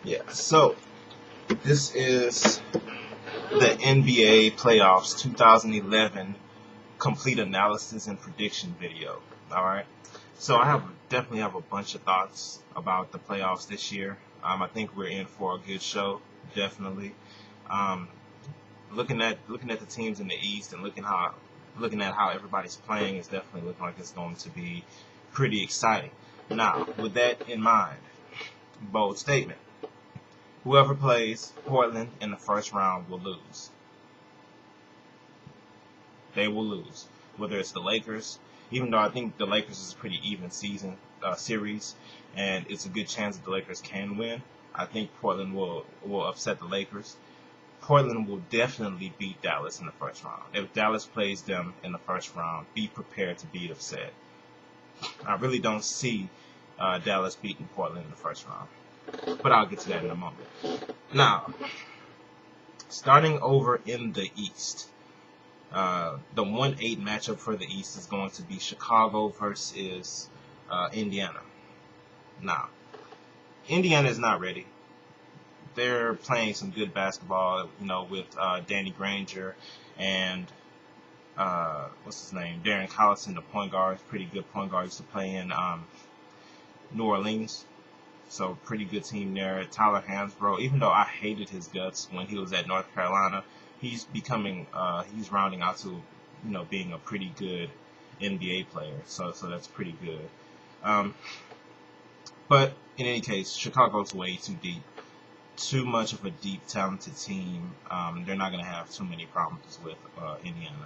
Yeah, so this is the NBA playoffs 2011 complete analysis and prediction video. All right. So I definitely have a bunch of thoughts about the playoffs this year. I think we're in for a good show, definitely. Um, looking at the teams in the East and looking at how everybody's playing is definitely looking like it's going to be pretty exciting. Now, with that in mind, bold statement. Whoever plays Portland in the first round will lose. They will lose. Whether it's the Lakers, even though I think the Lakers is a pretty even series, and it's a good chance that the Lakers can win. I think Portland will upset the Lakers. Portland will definitely beat Dallas in the first round. If Dallas plays them in the first round, be prepared to be upset. I really don't see Dallas beating Portland in the first round. But I'll get to that in a moment. Now, starting over in the East, the 1-8 matchup for the East is going to be Chicago versus Indiana. Now, Indiana is not ready. They're playing some good basketball, with Danny Granger and what's his name, Darren Collison, the point guard, pretty good point guard. Used to play in New Orleans. So pretty good team there. Tyler Hansbrough, even though I hated his guts when he was at North Carolina, he's rounding out to, being a pretty good NBA player. So that's pretty good. But in any case, Chicago's way too deep. Too much of a deep, talented team. They're not going to have too many problems with Indiana.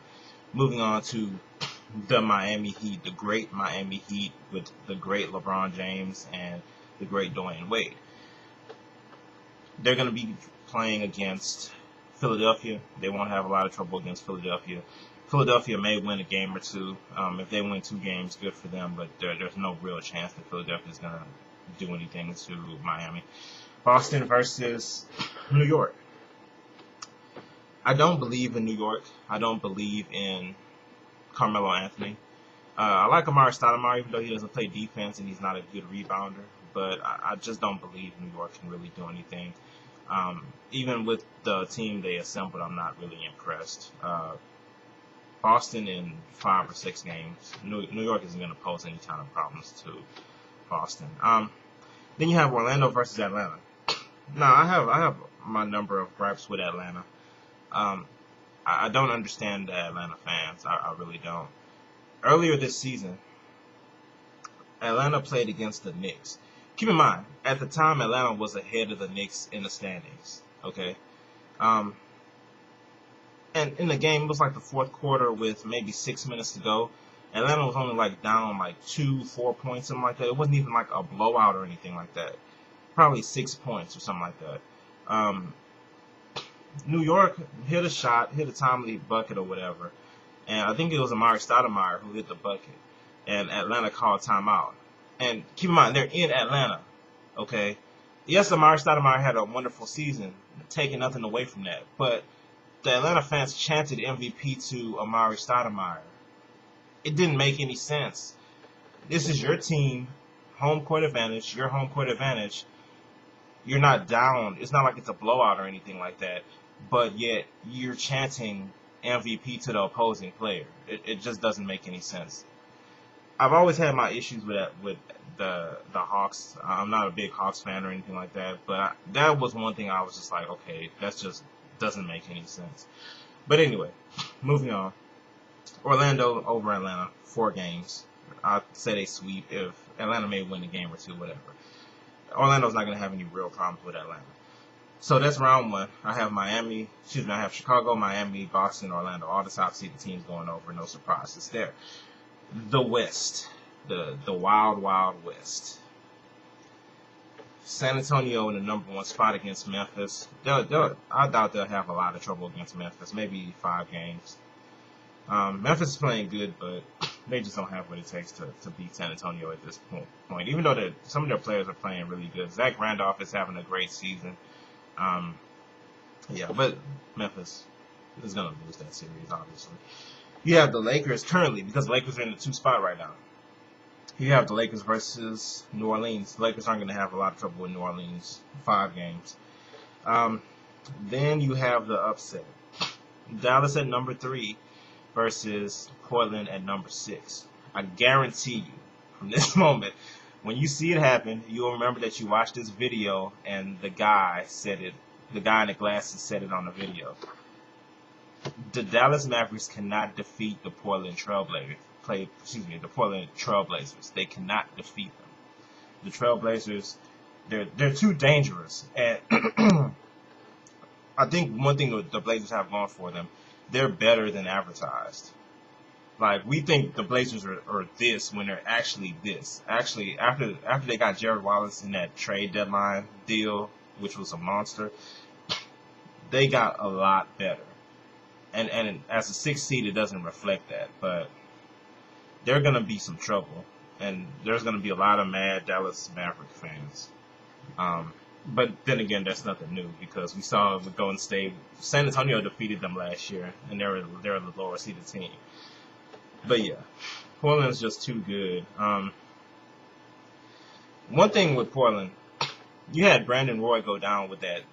Moving on to the Miami Heat, the great Miami Heat with the great LeBron James and the great Dwayne Wade. They're going to be playing against Philadelphia. They won't have a lot of trouble against Philadelphia. Philadelphia may win a game or two. If they win 2 games, good for them, but there's no real chance that Philadelphia is going to do anything to Miami. Boston versus New York. I don't believe in New York. I don't believe in Carmelo Anthony. I like Amari Stoudemire, even though he doesn't play defense and he's not a good rebounder. But I just don't believe New York can really do anything. Even with the team they assembled, I'm not really impressed. Boston in 5 or 6 games. New York isn't going to pose any kind of problems to Boston. Then you have Orlando versus Atlanta. Now, I have my number of gripes with Atlanta. I don't understand the Atlanta fans. I really don't. Earlier this season, Atlanta played against the Knicks. Keep in mind, at the time, Atlanta was ahead of the Knicks in the standings. Okay? And in the game, it was like the fourth quarter with maybe 6 minutes to go. Atlanta was only down 2-4 points, something like that. It wasn't even like a blowout or anything like that. Probably 6 points or something like that. New York hit a timely bucket or whatever. And I think it was Amari Stoudemire who hit the bucket. And Atlanta called timeout. And keep in mind, they're in Atlanta, okay? Yes, Amari Stoudemire had a wonderful season, taking nothing away from that. But the Atlanta fans chanted MVP to Amari Stoudemire. It didn't make any sense. This is your team, home court advantage, your home court advantage. You're not down. It's not like it's a blowout or anything like that. But yet, you're chanting MVP to the opposing player. It just doesn't make any sense. I've always had my issues with the Hawks. I'm not a big Hawks fan or anything like that, but that was one thing I was just like, okay, that just doesn't make any sense. But anyway, moving on. Orlando over Atlanta, 4 games. I'd say they sweep. If Atlanta may win a game or 2, whatever. Orlando's not going to have any real problems with Atlanta. So that's round 1. I have Chicago, Miami, Boston, Orlando. All the top seeded teams going over. No surprises there. The West. The wild, wild West. San Antonio in the number 1 spot against Memphis. I doubt they'll have a lot of trouble against Memphis. Maybe 5 games. Memphis is playing good, but they just don't have what it takes to beat San Antonio at this point. Even though some of their players are playing really good. Zach Randolph is having a great season. But Memphis is going to lose that series, obviously. You have the Lakers currently, because the Lakers are in the 2 spot right now. You have the Lakers versus New Orleans. The Lakers aren't going to have a lot of trouble with New Orleans. 5 games. Um, then you have the upset. Dallas at number 3 versus Portland at number 6. I guarantee you, from this moment, when you see it happen, you'll remember that you watched this video and the guy said it. The guy in the glasses said it on the video. The Dallas Mavericks cannot defeat the Portland Trailblazers. The Portland Trailblazers. They cannot defeat them. The Trailblazers, they're too dangerous. And I think one thing the Blazers have going for them, they're better than advertised. Like, we think the Blazers are this when they're actually this. Actually, after they got Jared Wallace in that trade deadline deal, which was a monster, they got a lot better. And as a 6th seed, it doesn't reflect that. But they're going to be some trouble. And there's going to be a lot of mad Dallas Maverick fans. But then again, that's nothing new because we saw with Golden State, San Antonio defeated them last year, and they're the lower seeded team. But yeah, Portland's just too good. One thing with Portland, you had Brandon Roy go down with that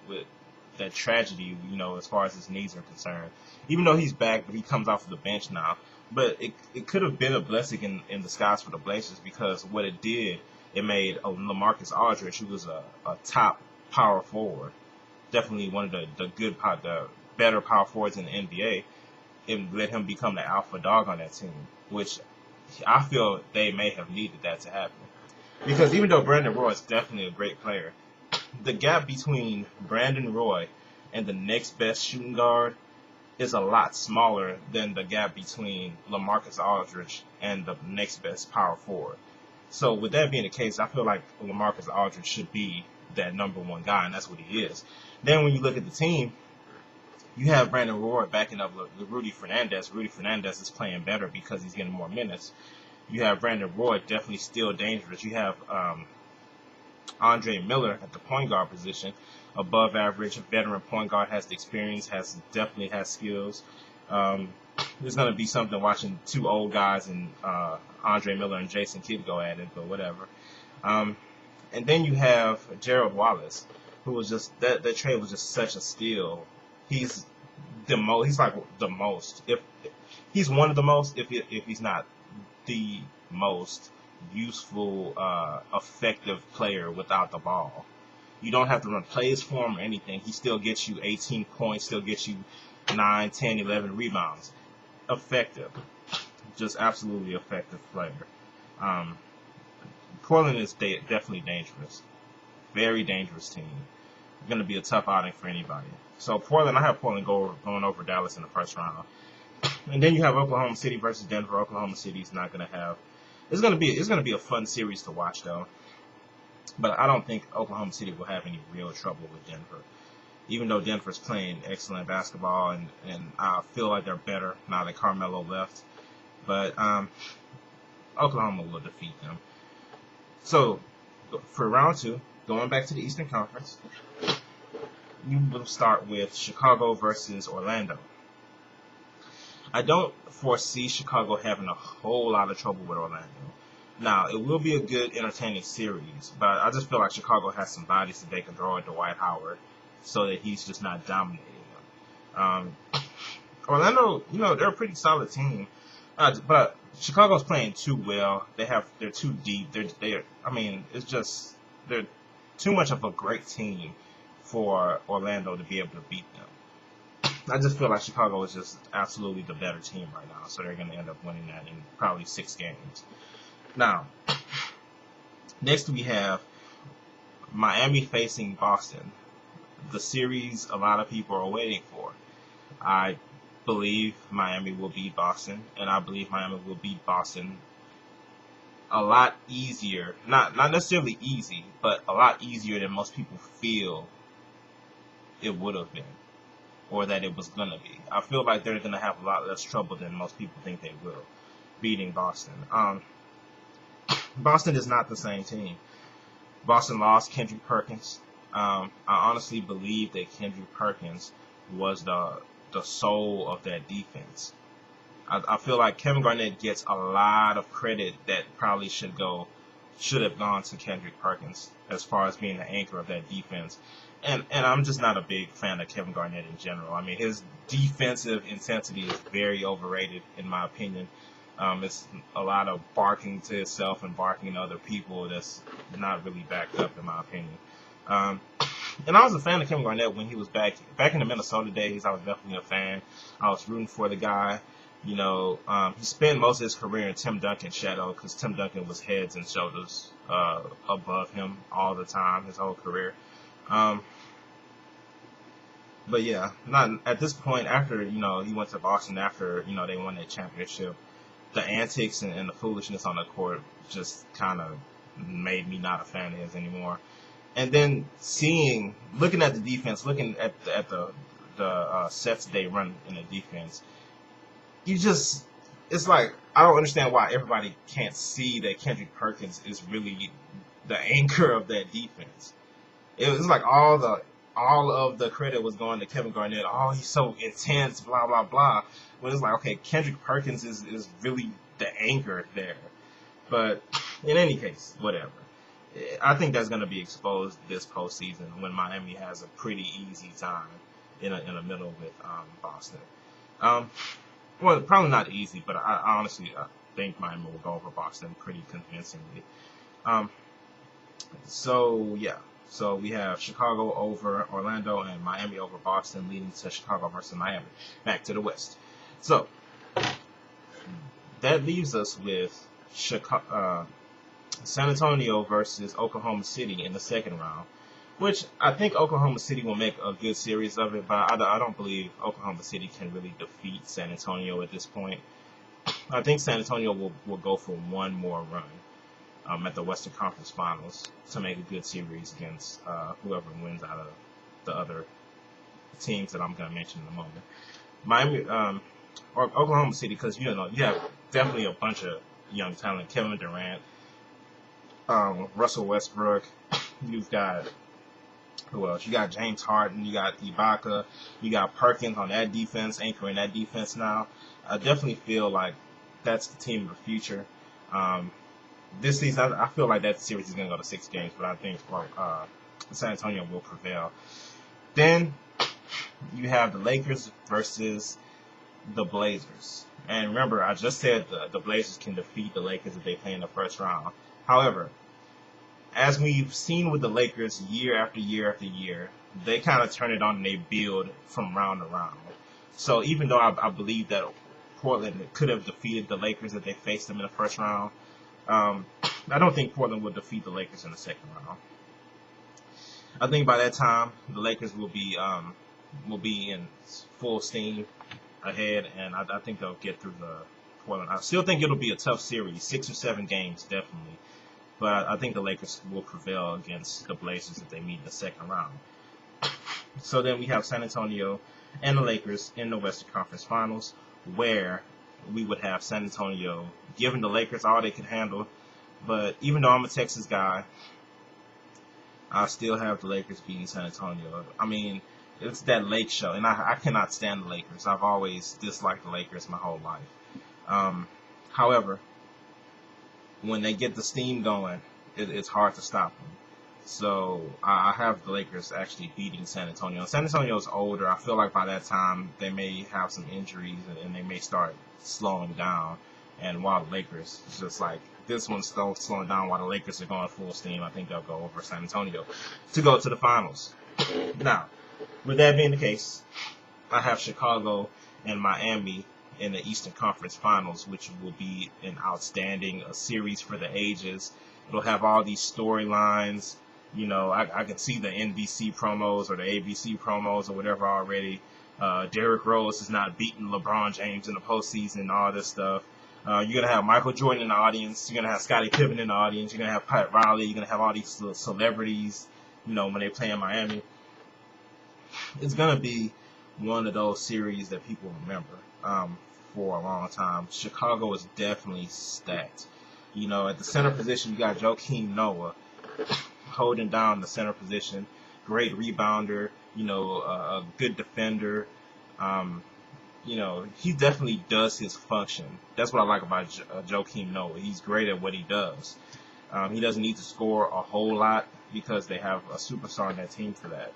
tragedy, as far as his knees are concerned. Even though he's back, but he comes off of the bench now. But it could have been a blessing in disguise for the Blazers because what it did, it made LaMarcus Aldridge, who was a top power forward, definitely one of the better power forwards in the NBA, and let him become the alpha dog on that team, which I feel they may have needed that to happen. Because even though Brandon Roy is definitely a great player, the gap between Brandon Roy and the next best shooting guard is a lot smaller than the gap between LaMarcus Aldridge and the next best power forward. So with that being the case, I feel like LaMarcus Aldridge should be that number 1 guy, and that's what he is. Then when you look at the team, you have Brandon Roy backing up Rudy Fernandez. Rudy Fernandez is playing better because he's getting more minutes. You have Brandon Roy, definitely still dangerous. You have Andre Miller at the point guard position, above average, veteran point guard, has the experience, definitely has skills. There's going to be something watching 2 old guys and Andre Miller and Jason Kidd go at it, but whatever. And then you have Gerald Wallace, who was just that trade was just such a steal. He's like the most. If he's one of the most, if he's not the most useful, effective player without the ball. You don't have to run plays for him or anything. He still gets you 18 points, still gets you 9, 10, 11 rebounds. Effective. Just absolutely effective player. Portland is definitely dangerous. Very dangerous team. Going to be a tough outing for anybody. So Portland, I have Portland going over Dallas in the first round. And then you have Oklahoma City versus Denver. Oklahoma City's not going to have. It's going to be a fun series to watch though. But I don't think Oklahoma City will have any real trouble with Denver. Even though Denver's playing excellent basketball and I feel like they're better now that Carmelo left. But Oklahoma will defeat them. So for round 2, going back to the Eastern Conference, you will start with Chicago versus Orlando. I don't foresee Chicago having a whole lot of trouble with Orlando. Now, it will be a good, entertaining series, but I just feel like Chicago has some bodies that they can throw at Dwight Howard so that he's just not dominating them. Orlando, they're a pretty solid team, but Chicago's playing too well. They're too deep. They're too much of a great team for Orlando to be able to beat them. I just feel like Chicago is just absolutely the better team right now, so they're going to end up winning that in probably 6 games. Now, next we have Miami facing Boston, the series a lot of people are waiting for. I believe Miami will beat Boston, and I believe Miami will beat Boston a lot easier, not necessarily easy, but a lot easier than most people feel it would have been, or that it was going to be. I feel like they're going to have a lot less trouble than most people think they will, beating Boston. Boston is not the same team. Boston lost Kendrick Perkins. I honestly believe that Kendrick Perkins was the soul of that defense. I feel like Kevin Garnett gets a lot of credit that probably should have gone to Kendrick Perkins as far as being the anchor of that defense. And I'm just not a big fan of Kevin Garnett in general. I mean, his defensive intensity is very overrated, in my opinion. It's a lot of barking to himself and barking to other people that's not really backed up, in my opinion. And I was a fan of Kevin Garnett when he was back in the Minnesota days. I was definitely a fan. I was rooting for the guy. You know, he spent most of his career in Tim Duncan's shadow because Tim Duncan was heads and shoulders above him all the time, his whole career. But yeah, not at this point. After he went to Boston. After they won that championship, the antics and the foolishness on the court just kind of made me not a fan of his anymore. And then looking at the defense, looking at the sets they run in the defense, it's like I don't understand why everybody can't see that Kendrick Perkins is really the anchor of that defense. It was like all of the credit was going to Kevin Garnett. Oh, he's so intense, blah blah blah. But it's like, okay, Kendrick Perkins is really the anchor there. But in any case, whatever. I think that's going to be exposed this postseason when Miami has a pretty easy time in the middle with Boston. Well, probably not easy, but I honestly think Miami will go over Boston pretty convincingly. So we have Chicago over Orlando and Miami over Boston, leading to Chicago versus Miami. Back to the West. So that leaves us with San Antonio versus Oklahoma City in the second round, which I think Oklahoma City will make a good series of it, but I don't believe Oklahoma City can really defeat San Antonio at this point. I think San Antonio will go for one more run at the Western Conference Finals to make a good series against whoever wins out of the other teams that I'm going to mention in a moment. Miami or Oklahoma City, because you have definitely a bunch of young talent. Kevin Durant, Russell Westbrook. You've got who else? You got James Harden. You got Ibaka. You got Perkins on that defense, anchoring that defense now. I definitely feel like that's the team of the future. This season, I feel like that series is going to go to 6 games, but I think San Antonio will prevail. Then you have the Lakers versus the Blazers. And remember, I just said the Blazers can defeat the Lakers if they play in the first round. However, as we've seen with the Lakers year after year after year, they kind of turn it on and they build from round to round. So even though I believe that Portland could have defeated the Lakers if they faced them in the first round, I don't think Portland will defeat the Lakers in the second round. I think by that time the Lakers will be in full steam ahead, and I think they'll get through the Portland. I still think it'll be a tough series, 6 or 7 games definitely, but I think the Lakers will prevail against the Blazers if they meet in the second round. So then we have San Antonio and the Lakers in the Western Conference Finals, where we would have San Antonio giving the Lakers all they could handle. But even though I'm a Texas guy, I still have the Lakers beating San Antonio. I mean, it's that Lake show, and I cannot stand the Lakers. I've always disliked the Lakers my whole life. However, when they get the steam going, it's hard to stop them. So I have the Lakers actually beating San Antonio. San Antonio's older. I feel like by that time they may have some injuries and they may start slowing down. And while the Lakers, it's just like this one's still slowing down while the Lakers are going full steam, I think they'll go over San Antonio to go to the finals. Now, with that being the case, I have Chicago and Miami in the Eastern Conference Finals, which will be an outstanding series for the ages. It'll have all these storylines. You know, I can see the NBC promos or the ABC promos or whatever already. Derrick Rose is not beating LeBron James in the postseason, all this stuff. You're going to have Michael Jordan in the audience. You're going to have Scottie Pippen in the audience. You're going to have Pat Riley. You're going to have all these celebrities, you know, when they play in Miami. It's going to be one of those series that people remember for a long time. Chicago is definitely stacked. You know, at the center position, you got Joakim Noah holding down the center position. Great rebounder, you know, a good defender. he definitely does his function. That's what I like about Joakim Noah. He's great at what he does. He doesn't need to score a whole lot because they have a superstar on that team for that.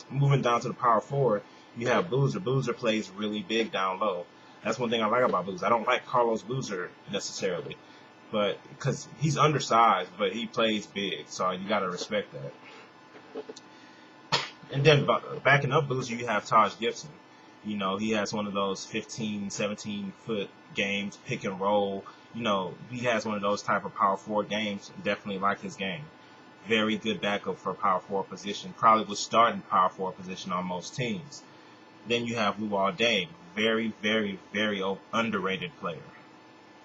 Moving down to the power forward, you have Boozer. Boozer plays really big down low. That's one thing I like about Boozer. I don't like Carlos Boozer necessarily, but because he's undersized, but he plays big, so you got to respect that. And then backing up Boozer, you have Taj Gibson. He has one of those 15, 17-foot games, pick and roll. He has one of those type of power forward games. Definitely like his game. Very good backup for a power forward position. Probably would start in power forward position on most teams. Then you have Luol Deng. Very, very, very underrated player.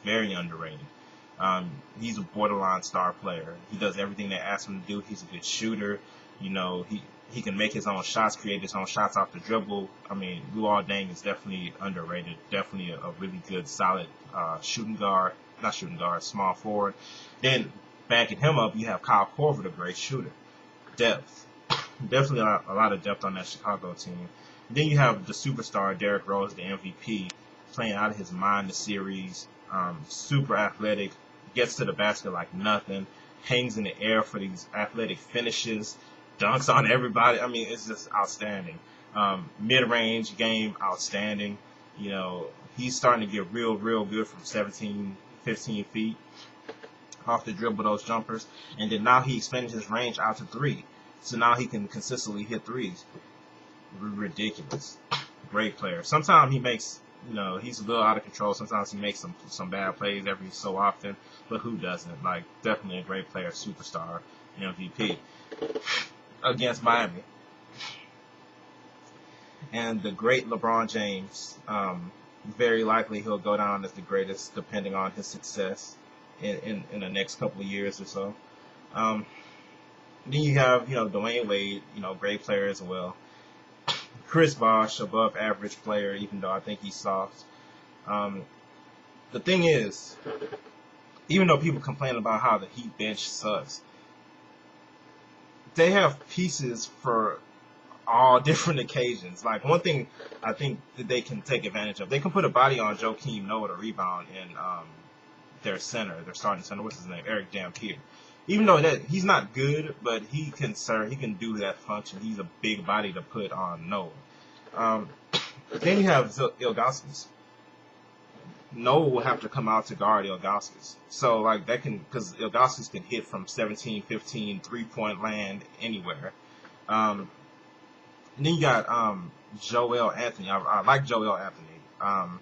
Very underrated. He's a borderline star player. He does everything they ask him to do. He's a good shooter. He can make his own shots, create his own shots off the dribble. I mean, Luol Deng is definitely underrated. Definitely a really good, solid small forward. Then backing him up, you have Kyle Korver, a great shooter. Depth. Definitely a lot of depth on that Chicago team. Then you have the superstar, Derrick Rose, the MVP, playing out of his mind the series. Super athletic, gets to the basket like nothing, hangs in the air for these athletic finishes, dunks on everybody. I mean, it's just outstanding. Mid-range game, outstanding. He's starting to get real, real good from 17, 15 feet off the dribble, those jumpers. And then now he expanded his range out to 3. So now he can consistently hit threes. Ridiculous. Great player. Sometimes he makes, he's a little out of control. Sometimes he makes some bad plays every so often. But who doesn't? Like, definitely a great player, superstar, MVP. Against Miami. And the great LeBron James. Very likely he'll go down as the greatest, depending on his success in the next couple of years or so. Then you have, Dwayne Wade, great player as well. Chris Bosh, above average player, even though I think he's soft. The thing is, even though people complain about how the Heat bench sucks, they have pieces for all different occasions. Like, one thing I think that they can take advantage of, they can put a body on Joakim Noah to rebound in their starting center, what's his name, Eric Dampier. Even though that he's not good, but he can do that function. He's a big body to put on Noah. Then you have Ilgauskas. Noah will have to come out to guard Ilgauskas. So, like, because Ilgauskas can hit from 17, 15, 3-point land anywhere. And then you got Joel Anthony. I like Joel Anthony.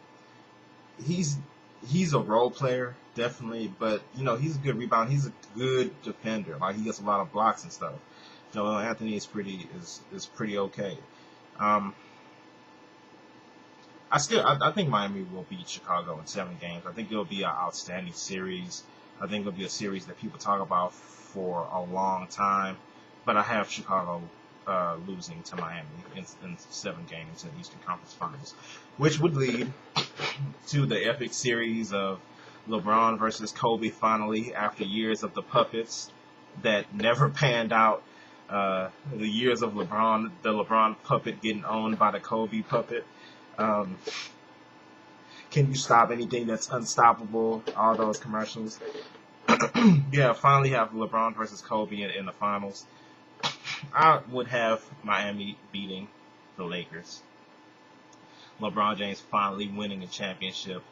He's a role player, definitely, but he's a good rebounder. He's a good defender. Like, he gets a lot of blocks and stuff. Joel Anthony is pretty okay. I think Miami will beat Chicago in 7 games. I think it'll be an outstanding series. I think it'll be a series that people talk about for a long time. But I have Chicago losing to Miami in 7 games in the Eastern Conference Finals, which would lead to the epic series of LeBron versus Kobe finally, after years of the puppets that never panned out. The years of LeBron, the LeBron puppet getting owned by the Kobe puppet. Can you stop anything that's unstoppable? All those commercials. Yeah, finally have LeBron versus Kobe in the finals. I would have Miami beating the Lakers. LeBron James finally winning a championship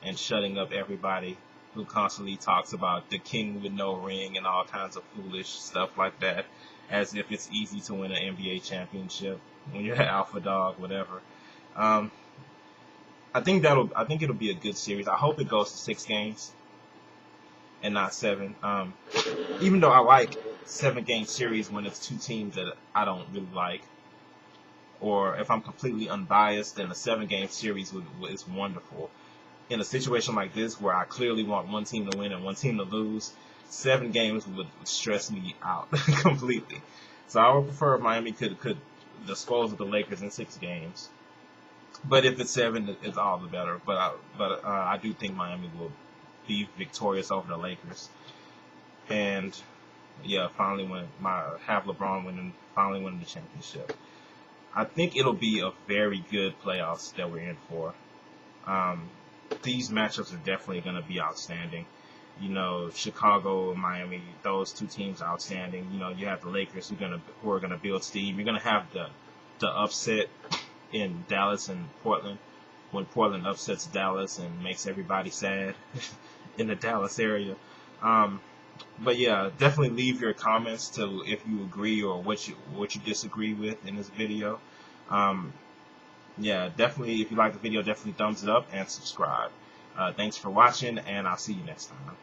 and shutting up everybody who constantly talks about the king with no ring and all kinds of foolish stuff like that, as if it's easy to win an NBA championship when you're an alpha dog, whatever. I think it'll be a good series. I hope it goes to 6 games and not 7. Even though I like 7-game series when it's 2 teams that I don't really like, or if I'm completely unbiased, then a 7-game series is wonderful. In a situation like this where I clearly want one team to win and one team to lose, 7 games would stress me out completely. So I would prefer if Miami could dispose of the Lakers in 6 games. But if it's 7, it's all the better. But I do think Miami will be victorious over the Lakers. And yeah, finally have LeBron finally winning the championship. I think it'll be a very good playoffs that we're in for. These matchups are definitely going to be outstanding. You know, Chicago, Miami, those two teams are outstanding. You know, you have the Lakers who are gonna build steam. You're gonna have the upset in Dallas and Portland, when Portland upsets Dallas and makes everybody sad in the Dallas area. But yeah, definitely leave your comments to if you agree or what you disagree with in this video. Yeah, definitely, if you like the video, definitely thumbs it up and subscribe. Thanks for watching, and I'll see you next time.